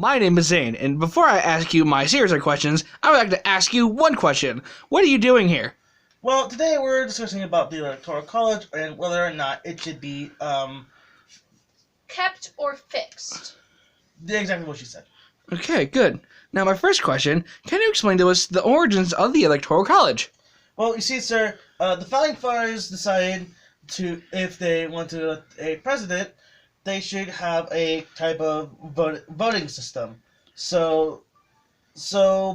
my name is Zane, and before I ask you my series of questions, I would like to ask you one question. What are you doing here? Well, today we're discussing about the Electoral College and whether or not it should be, kept or fixed. exactly what she said. Okay, good. Now, my first question, can you explain to us the origins of the Electoral College? Well, you see, sir, the Founding Fathers decided if they want to elect a president, they should have a type of voting system. So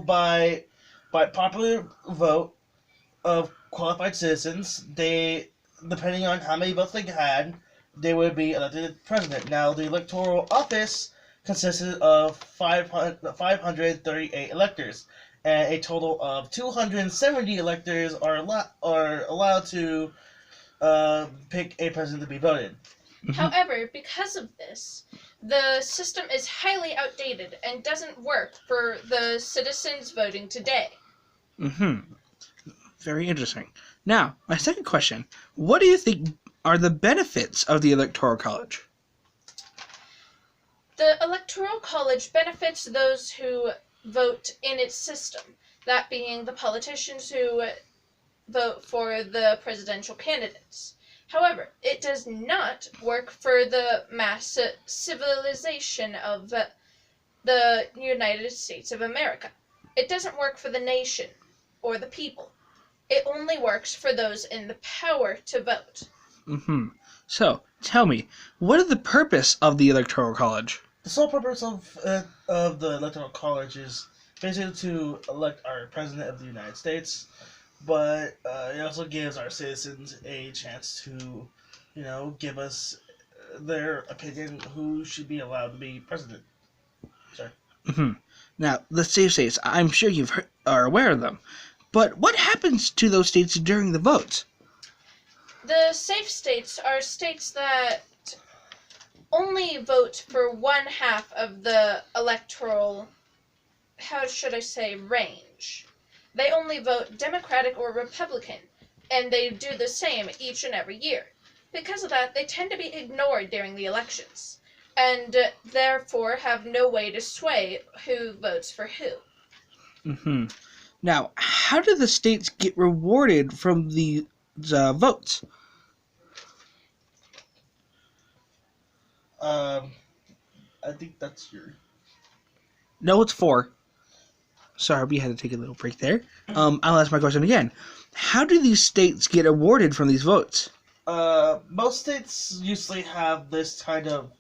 by popular vote of qualified citizens, they, depending on how many votes they had, they would be elected president. Now, the electoral office consisted of 538 electors, and a total of 270 electors are allowed to pick a president to be voted. However, because of this, the system is highly outdated and doesn't work for the citizens voting today. Very interesting. Now, my second question, what do you think are the benefits of the Electoral College? The Electoral College benefits those who vote in its system, that being the politicians who vote for the presidential candidates. However, it does not work for the mass civilization of the United States of America. It doesn't work for the nation or the people. It only works for those in the power to vote. So, tell me, what is the purpose of the Electoral College? The sole purpose of the Electoral College is basically to elect our President of the United States, but it also gives our citizens a chance to, give us their opinion who should be allowed to be president. Sorry. Now, the safe states, I'm sure you are aware of them, but what happens to those states during the votes? The safe states are states that only vote for one half of the electoral, range. They only vote Democratic or Republican, and they do the same each and every year. Because of that, they tend to be ignored during the elections, and therefore have no way to sway who votes for who. Now, how do the states get rewarded from the votes? I think that's your... No, it's 4. Sorry, we had to take a little break there. I'll ask my question again. How do these states get awarded from these votes? Most states usually have this kind of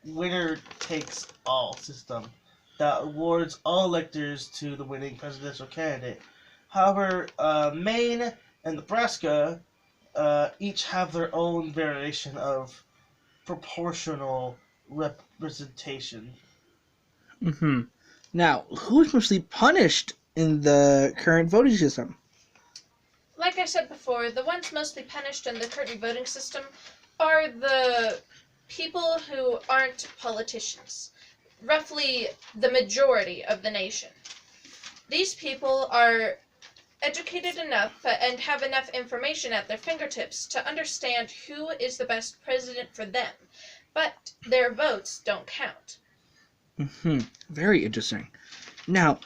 winner-takes-all system that awards all electors to the winning presidential candidate. However, Maine and Nebraska each have their own variation of proportional representation. Now, who's mostly punished in the current voting system? Like I said before, the ones mostly punished in the current voting system are the people who aren't politicians, roughly the majority of the nation. These people are educated enough and have enough information at their fingertips to understand who is the best president for them, but their votes don't count. Very interesting. Now,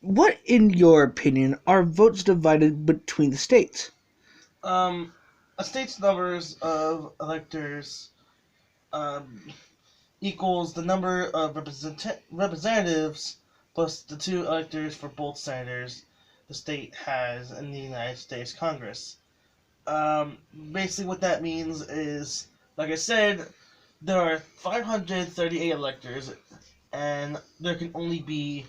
what, in your opinion, are votes divided between the states? A state's numbers of electors equals the number of representatives plus the 2 electors for both senators the state has in the United States Congress. Basically what that means is, like I said, there are 538 electors, and there can only be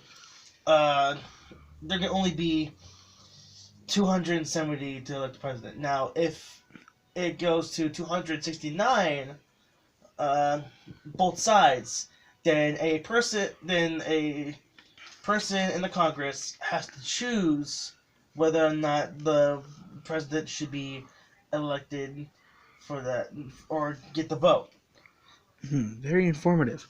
270 to elect the president. Now, if it goes to 269, both sides, then a person in the Congress has to choose whether or not the president should be elected for that or get the vote. Very informative.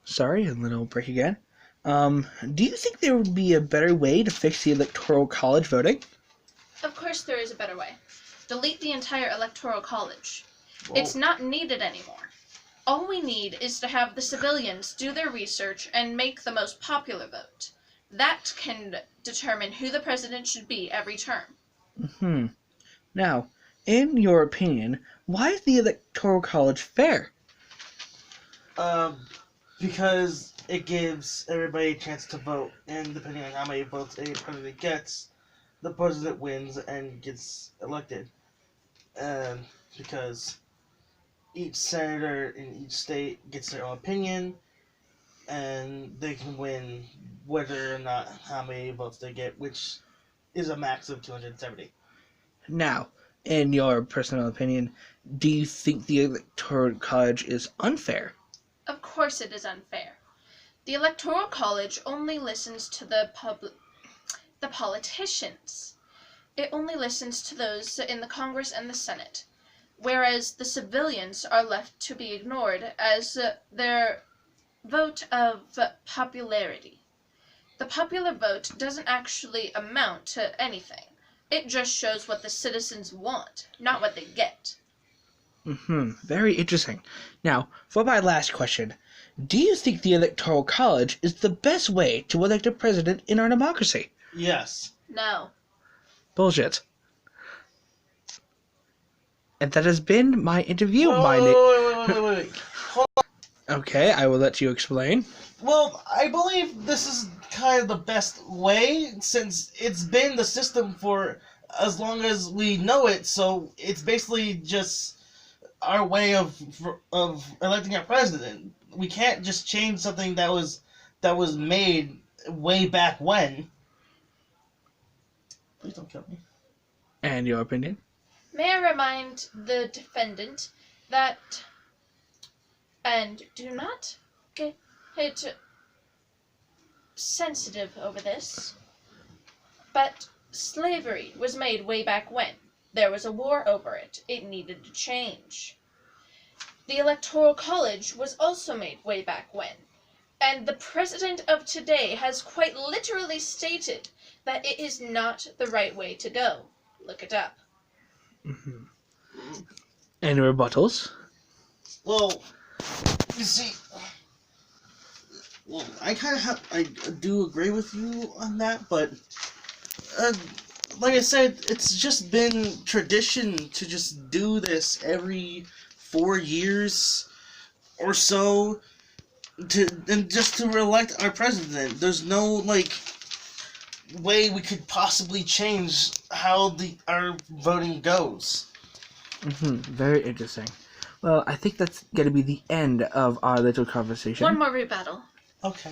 Sorry, a little break again. Do you think there would be a better way to fix the Electoral College voting? Of course there is a better way. Delete the entire Electoral College. Whoa. It's not needed anymore. All we need is to have the civilians do their research and make the most popular vote. That can determine who the president should be every term. Hmm. Now, in your opinion, why is the Electoral College fair? Um, because it gives everybody a chance to vote, and depending on how many votes a president gets, the president wins and gets elected. And because each senator in each state gets their own opinion, and they can win whether or not how many votes they get, which is a max of 270. Now, in your personal opinion, do you think the Electoral College is unfair? Of course it is unfair. The Electoral College only listens to the politicians. It only listens to those in the Congress and the Senate, whereas the civilians are left to be ignored as their vote of popularity. The popular vote doesn't actually amount to anything. It just shows what the citizens want, not what they get. Very interesting. Now, for my last question, do you think the Electoral College is the best way to elect a president in our democracy? Yes. No. Bullshit. And that has been my interview. Wait. Okay, I will let you explain. Well, I believe this is kind of the best way since it's been the system for as long as we know it. So it's basically just our way of electing our president. We can't just change something that was made way back when. Please don't kill me. And your opinion? May I remind the defendant that, and do not get sensitive over this, but slavery was made way back when. There was a war over it. It needed to change. The Electoral College was also made way back when. And the president of today has quite literally stated that it is not the right way to go. Look it up. And rebuttals? Well, you see, well, I do agree with you on that, but like I said, it's just been tradition to just do this every 4 years or so to re-elect our president. There's no way we could possibly change how our voting goes. Very interesting. Well, I think that's going to be the end of our little conversation. One more rebuttal. Okay.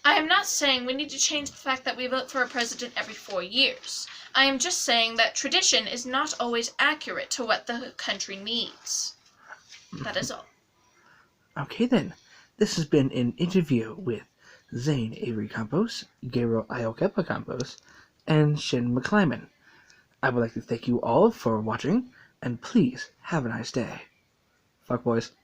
I am not saying we need to change the fact that we vote for a president every 4 years. I am just saying that tradition is not always accurate to what the country needs. That is all. Okay then. This has been an interview with Zane Avery Campos, Gabriel Iokepa Campos, and Shin McClyman. I would like to thank you all for watching, and please have a nice day. Fuck boys.